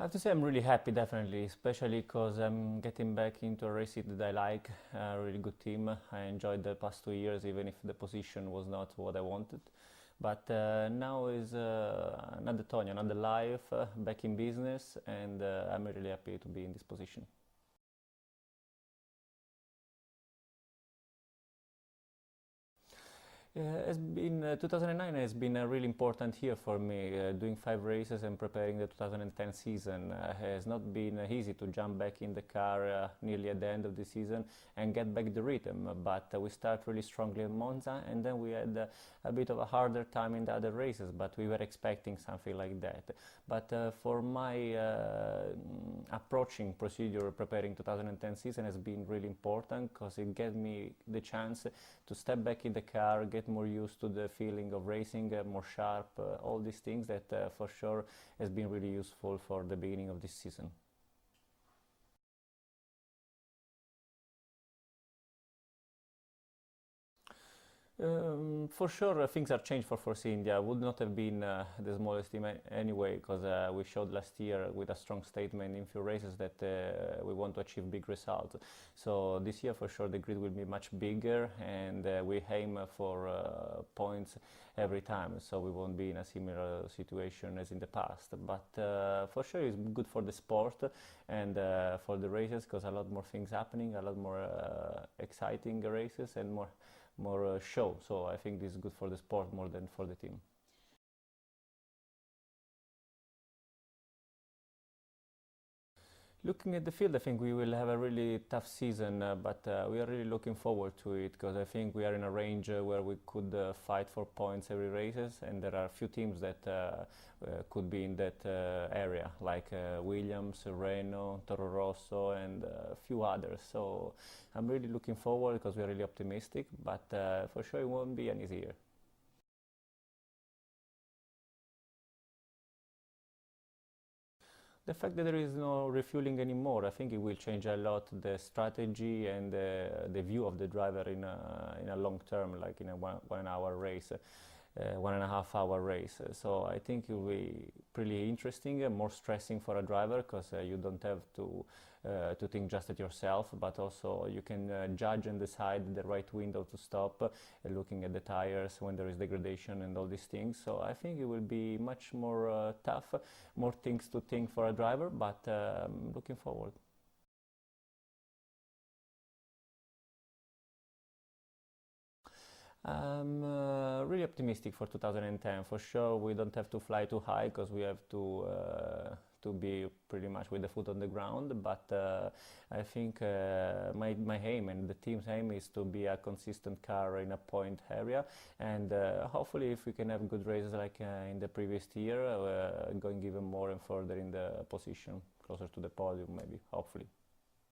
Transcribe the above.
I have to say I'm really happy, definitely, especially because I'm getting back into a racing that I like, a really good team. I enjoyed the past 2 years, even if the position was not what I wanted. But now is another Tony, another life, back in business, and I'm really happy to be in this position. It's been 2009 has been a really important year for me. Doing 5 races and preparing the 2010 season has not been easy to jump back in the car nearly at the end of the season and get back the rhythm. But we start really strongly in Monza, and then we had a bit of a harder time in the other races. But we were expecting something like that. But for my approaching procedure preparing 2010 season has been really important because it gave me the chance to step back in the car, get more used to the feeling of racing, more sharp, all these things that for sure has been really useful for the beginning of this season. For sure, things are changed for Force India. Would not have been the smallest team anyway, because we showed last year with a strong statement in few races that we want to achieve big results. So this year, for sure, the grid will be much bigger, and we aim for points every time. So we won't be in a similar situation as in the past. But for sure, it's good for the sport and for the races, because a lot more things happening, a lot more exciting races, and more show. So I think this is good for the sport more than for the team. Looking at the field, I think we will have a really tough season, but we are really looking forward to it because I think we are in a range where we could fight for points every races, and there are a few teams that could be in that area, like Williams, Renault, Toro Rosso, and a few others. So I'm really looking forward because we are really optimistic, but for sure it won't be an easy year. The fact that there is no refueling anymore, I think it will change a lot the strategy and the view of the driver in a long term, like in a 1 hour race, 1.5 hour race. So I think it will be pretty interesting and more stressing for a driver because you don't have to think just at yourself, but also you can judge and decide the right window to stop, looking at the tires when there is degradation and all these things. So I think it will be much more tough, more things to think for a driver, but looking forward. I'm really optimistic for 2010. For sure, we don't have to fly too high because we have to be pretty much with the foot on the ground. But I think my aim and the team's aim is to be a consistent car in a point area, and hopefully, if we can have good races like in the previous year, going even more and further in the position, closer to the podium, maybe. Hopefully.